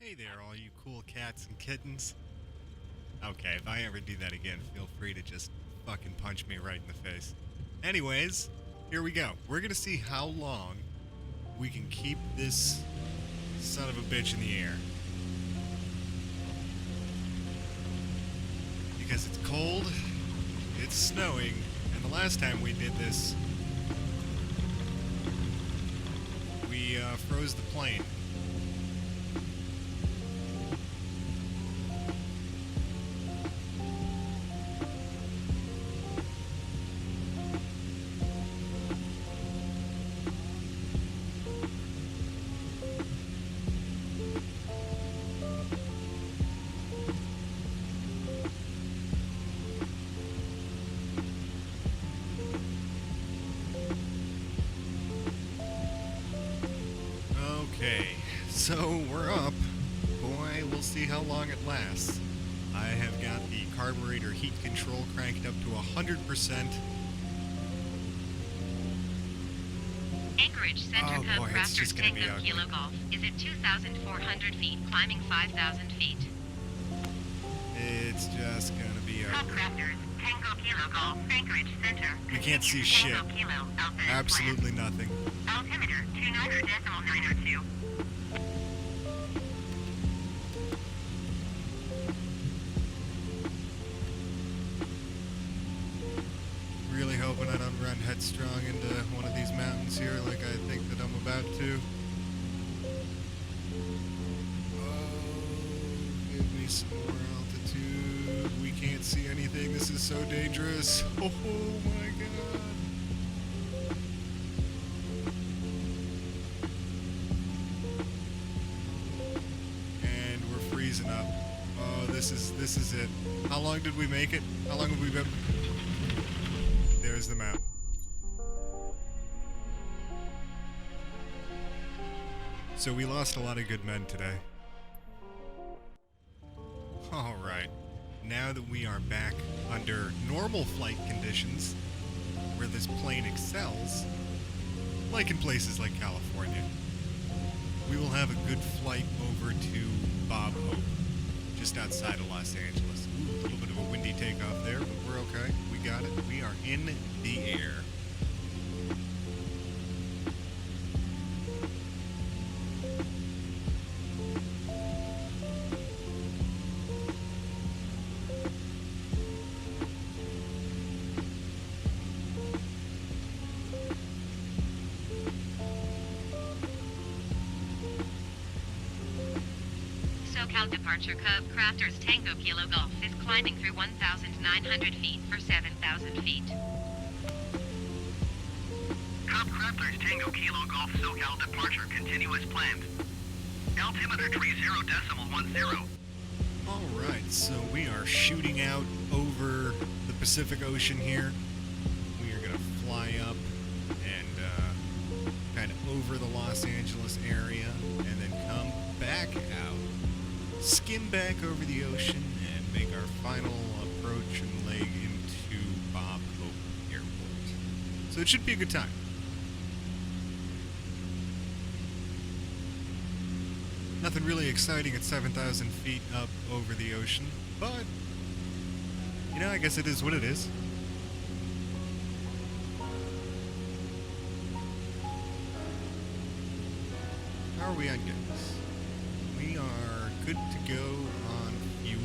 Hey there, all you cool cats and kittens. Okay, if I ever do that again, feel free to just fucking punch me right in the face. Anyways, here we go. We're gonna see how long we can keep this son of a bitch in the air. Because it's cold, it's snowing, and the last time we did this, we froze the plane. Okay, so we're up. Boy, we'll see how long it lasts. I have got the carburetor heat control cranked up to 100%. Anchorage Center Oh Cub boy, it's just Raptor gonna be Tango ugly. Kilo Golf is at 2,400 feet, climbing 5,000 feet. It's just gonna be Cub ugly. Raptors, Tango Kilo Golf, Anchorage Center. You can't see shit. Absolutely nothing. Altimeter 29.902. Really hoping I don't run headstrong into one of these mountains here like I think that I'm about to. Oh, give me some more altitude. We can't see anything. This is so dangerous. Oh my god. And we're freezing up. Oh, this is it. How long did we make it? How long have we been? There's the map. So we lost a lot of good men today. Alright, now that we are back under normal flight conditions, where this plane excels, like in places like California, we will have a good flight over to Bob Hope, just outside of Los Angeles. Ooh, a little bit of a windy takeoff there, but we're okay. We got it. We are in the air. SoCal departure Cub Crafters Tango Kilo Golf is climbing through 1,900 feet for 7,000 feet. Cub Crafters Tango Kilo Golf SoCal departure continue as planned. Altimeter 30.10. Alright, so we are shooting out over the Pacific Ocean here. We are going to fly up and kind of over the Los Angeles area and then come back out, skim back over the ocean, and make our final approach and leg into Bob Hope Airport. So it should be a good time. Nothing really exciting at 7,000 feet up over the ocean, but, you know, I guess it is what it is. How are we on gas? We are good to go on fuel.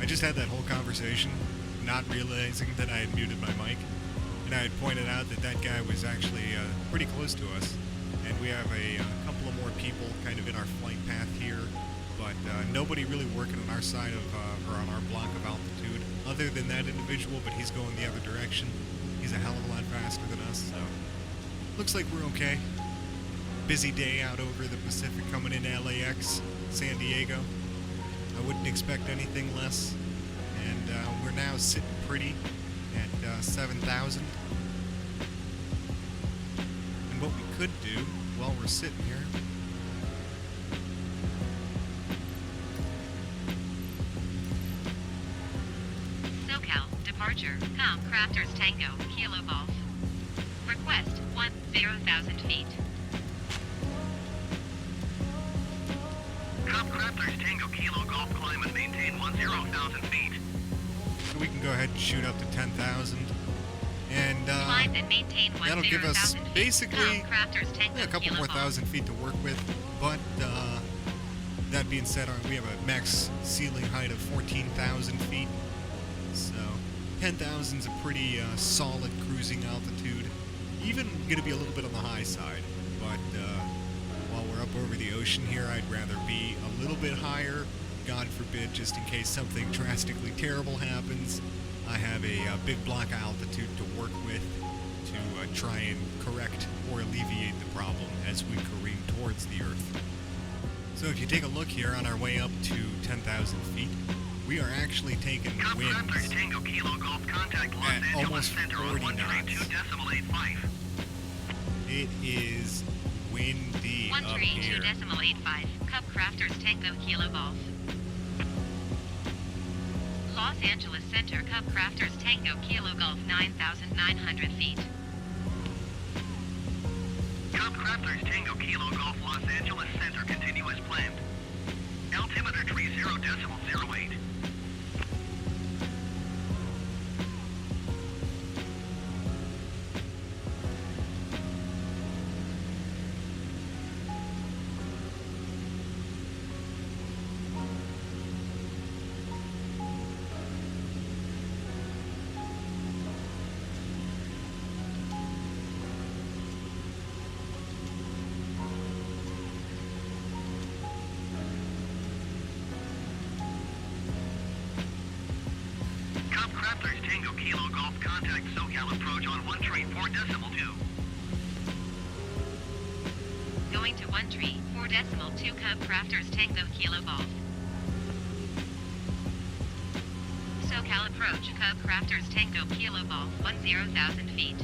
I just had that whole conversation, not realizing that I had muted my mic, and I had pointed out that that guy was actually pretty close to us, and we have a couple of more people kind of in our flight path here, but nobody really working on our side of, or on our block of altitude, other than that individual, but he's going the other direction. He's a hell of a lot faster than us, so looks like we're okay. Busy day out over the Pacific coming into LAX, San Diego. I wouldn't expect anything less. And we're now sitting pretty at 7,000. And what we could do while we're sitting here, SoCal, departure, com, Crafters Tango, Kilo Golf. Request, 10,000 feet. Cop Crafters Tango Kilo Golf climb and maintain 10,000 feet. so we can go ahead and shoot up to 10,000. And Climb and maintain 10,000 that'll give us feet. basically Com, Crafters Tango, a couple Kilo more Golf. thousand feet to work with. But that being said, we have a max ceiling height of 14,000 feet. So 10,000 is a pretty solid cruising altitude. Even going to be a little bit on the high side. But while we're up over the ocean here, I'd rather be a little bit higher. God forbid, just in case something drastically terrible happens, I have a big block of altitude to work with to try and correct or alleviate the problem as we careen towards the Earth. So if you take a look here on our way up to 10,000 feet, we are actually taking Cop Crafters winds Tango Kilo Golf contact Los at Angeles almost Center 40 on knots. 132.85. It is windy up here. 132.85. Cup Crafters Tango Kilo Golf. Los Angeles Center Cup Crafters Tango Kilo Golf 9,900 feet. Cop Crafters Tango Kilo Golf Los Angeles Center continue as planned. Altimeter 30.08. Cop Crafters Tango Kilo Golf contact SoCal approach on 134.2. Going to 134.2 Cup Crafters Tango Kilo Golf. SoCal approach Cub Crafters Tango Kilo Golf 10,000 feet.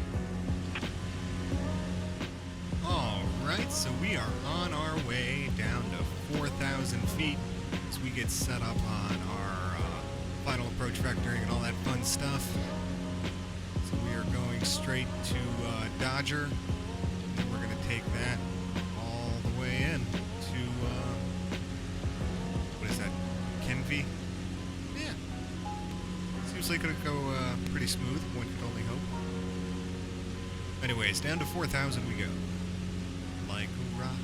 Alright, so we are on our way down to 4,000 feet as we get set up on our final approach vectoring and all that fun stuff. So we are going straight to Dodger, and we're going to take that all the way in to, what is that, Kenvy? Yeah. Seems like it'll go pretty smooth, one could only hope. Anyways, down to 4,000 we go. Like a rock.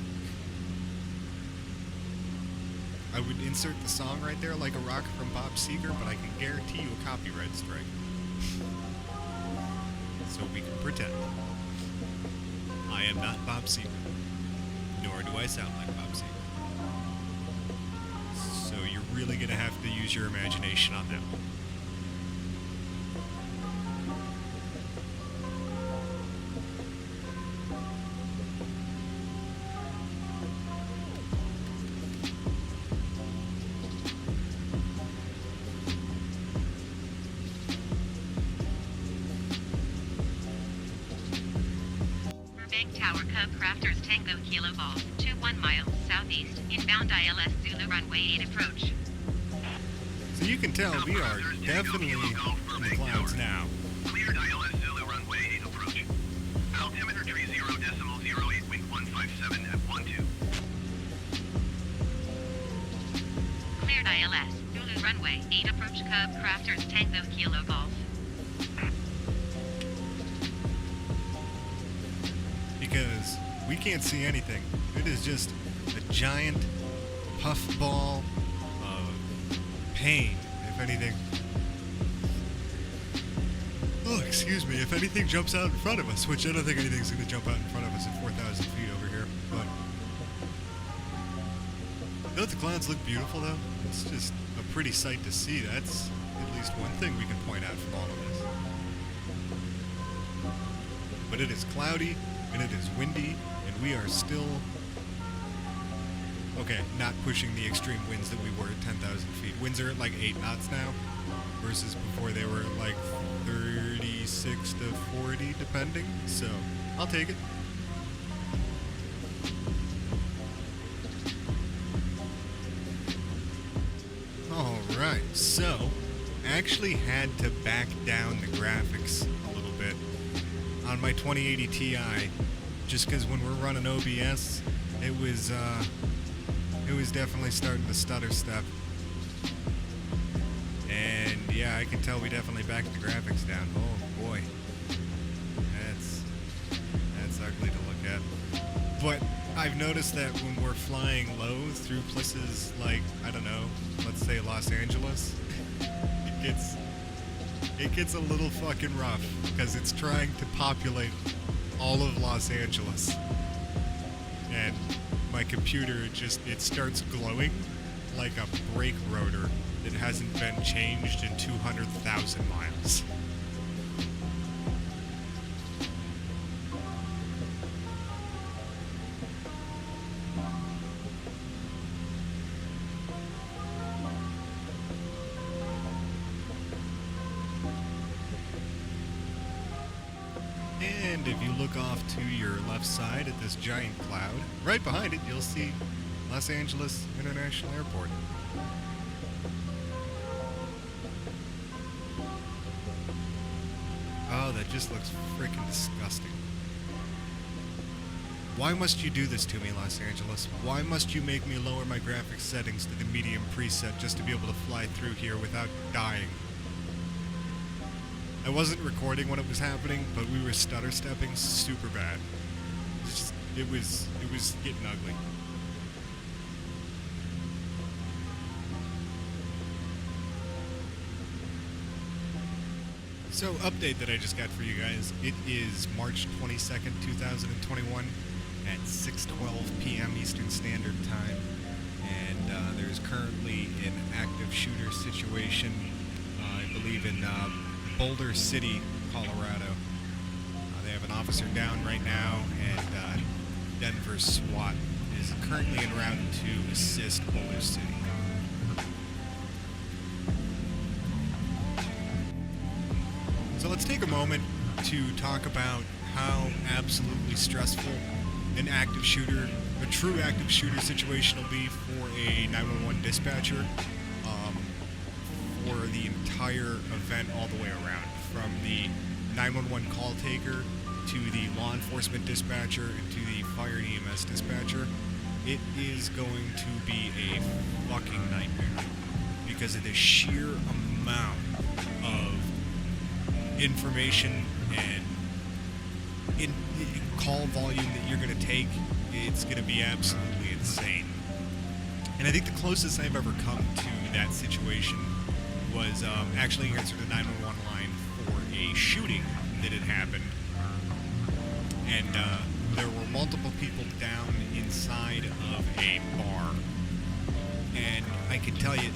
I would insert the song right there, Like a Rock from Bob Seger, but I can guarantee you a copyright strike. So we can pretend. I am not Bob Seger. Nor do I sound like Bob Seger. So you're really gonna have to use your imagination on that one. Burbank Tower Cub Crafters Tango Kilo Golf 21 miles southeast, inbound ILS Zulu runway 8 approach. So you can tell we are definitely in the clouds now. Cleared ILS Zulu runway 8 approach. Altimeter 30.08, wind 157 at 12. Cleared ILS Zulu runway 8 approach Cub Crafters Tango Kilo Golf. Because we can't see anything. It is just a giant puffball of pain, if anything. Oh, excuse me, if anything jumps out in front of us, which I don't think anything's going to jump out in front of us at 4,000 feet over here, but... Don't the clouds look beautiful, though? It's just a pretty sight to see. That's at least one thing we can point out from all of this. But it is cloudy, and it is windy, and we are still... Okay, not pushing the extreme winds that we were at 10,000 feet. Winds are at like 8 knots now, versus before they were at like 36 to 40, depending. So, I'll take it. Alright, so, I actually had to back down the graphics a little bit on my 2080 Ti, just because when we're running OBS, it was definitely starting to stutter step. And yeah, I can tell we definitely backed the graphics down. Oh boy. That's ugly to look at. But I've noticed that when we're flying low through places like, I don't know, let's say Los Angeles, it gets a little fucking rough because it's trying to populate all of Los Angeles. And my computer it starts glowing like a brake rotor that hasn't been changed in 200,000 miles. And if you look off to your left side at this giant cloud, right behind it you'll see Los Angeles International Airport. Oh, that just looks freaking disgusting. Why must you do this to me, Los Angeles? Why must you make me lower my graphics settings to the medium preset just to be able to fly through here without dying? I wasn't recording when it was happening, but we were stutter stepping super bad. It was getting ugly. So, update that I just got for you guys. It is March 22nd, 2021 at 6:12 p.m. Eastern Standard Time. And there's currently an active shooter situation, I believe in Boulder City, Colorado. They have an officer down right now, and Denver SWAT is currently en route to assist Boulder City. So let's take a moment to talk about how absolutely stressful an active shooter, a true active shooter situation will be for a 911 dispatcher for the entire event all the way around, from the 911 call taker to the law enforcement dispatcher and to the fire and EMS dispatcher. It is going to be a fucking nightmare because of the sheer amount of information and call volume that you're going to take. It's going to be absolutely insane. And I think the closest I've ever come to that situation was actually answered a 911 line for a shooting that had happened. And there were multiple people down inside of a bar. And I can tell you,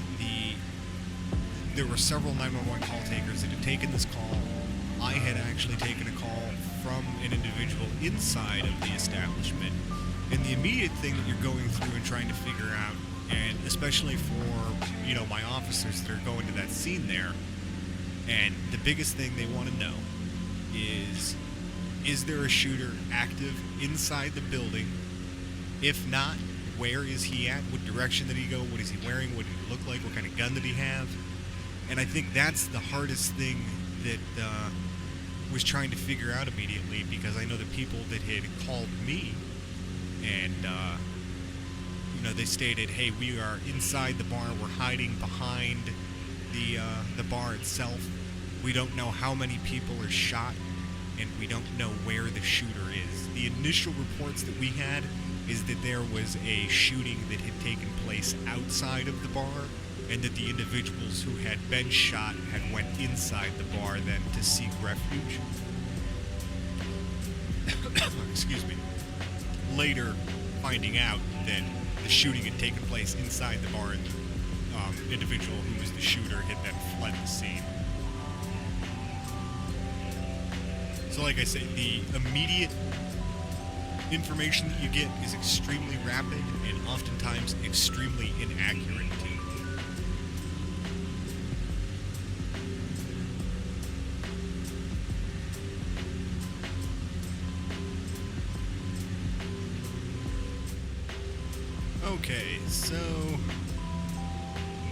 there were several 911 call takers that had taken this call. I had actually taken a call from an individual inside of the establishment. And the immediate thing that you're going through and trying to figure out, and especially for, my officers that are going to that scene there, and the biggest thing they want to know is there a shooter active inside the building? If not, where is he at? What direction did he go? What is he wearing? What did he look like? What kind of gun did he have? And I think that's the hardest thing that was trying to figure out immediately, because I know the people that had called me and they stated, hey, we are inside the bar, we're hiding behind the bar itself, we don't know how many people are shot, and we don't know where the shooter is. The initial reports that we had is that there was a shooting that had taken place outside of the bar, and that the individuals who had been shot had went inside the bar then to seek refuge. Excuse me. Later, finding out that the shooting had taken place inside the bar individual who was the shooter had then fled the scene. So like I say, the immediate information that you get is extremely rapid and oftentimes extremely inaccurate too. Okay, so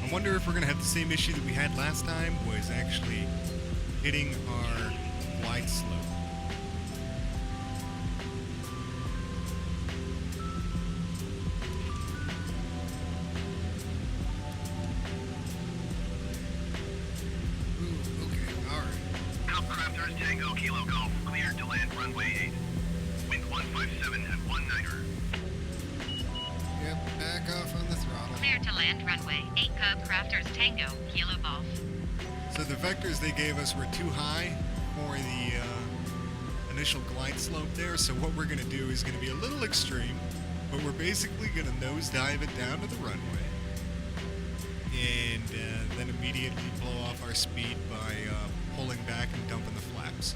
I wonder if we're gonna have the same issue that we had last time, was actually hitting our glide slope. Ooh, okay, alright. Crafters Tango Kilo Golf, cleared to land runway 8. Wind 157 at 19er. Yep, back off on the throttle. Clear to land runway 8 Cub Crafters Tango Kilo Golf. So the vectors they gave us were too high for the initial glide slope there, so what we're going to do is going to be a little extreme, but we're basically going to nosedive it down to the runway, and then immediately blow off our speed by pulling back and dumping the flaps.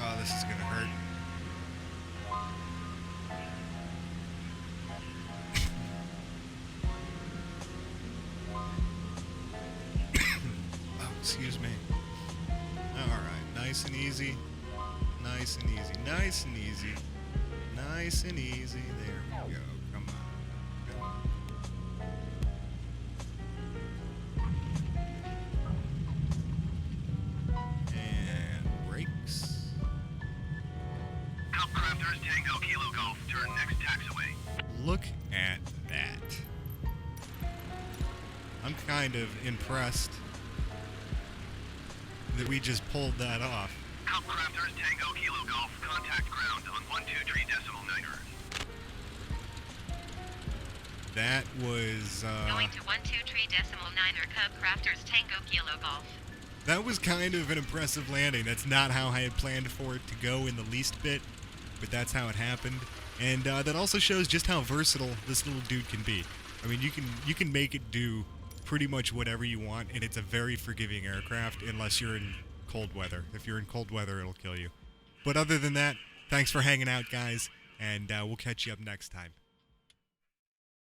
Oh, this is gonna hurt. Oh, excuse me. Alright, nice and easy. Nice and easy. Nice and easy. Nice and easy. There we go. Come on. Come on. And brakes. Crafters Tango Kilo Golf, turn next taxiway. Look at that. I'm kind of impressed that we just pulled that off. Crafters Tango Kilo Golf, contact ground on 123.9er. That was, Going to 123.9er Cub Crafters Tango Kilo Golf. that was kind of an impressive landing. That's not how I had planned for it to go in the least bit, but that's how it happened. And that also shows just how versatile this little dude can be. I mean, you can make it do pretty much whatever you want, and it's a very forgiving aircraft unless you're in cold weather. If you're in cold weather, it'll kill you. But other than that, thanks for hanging out, guys, and we'll catch you up next time.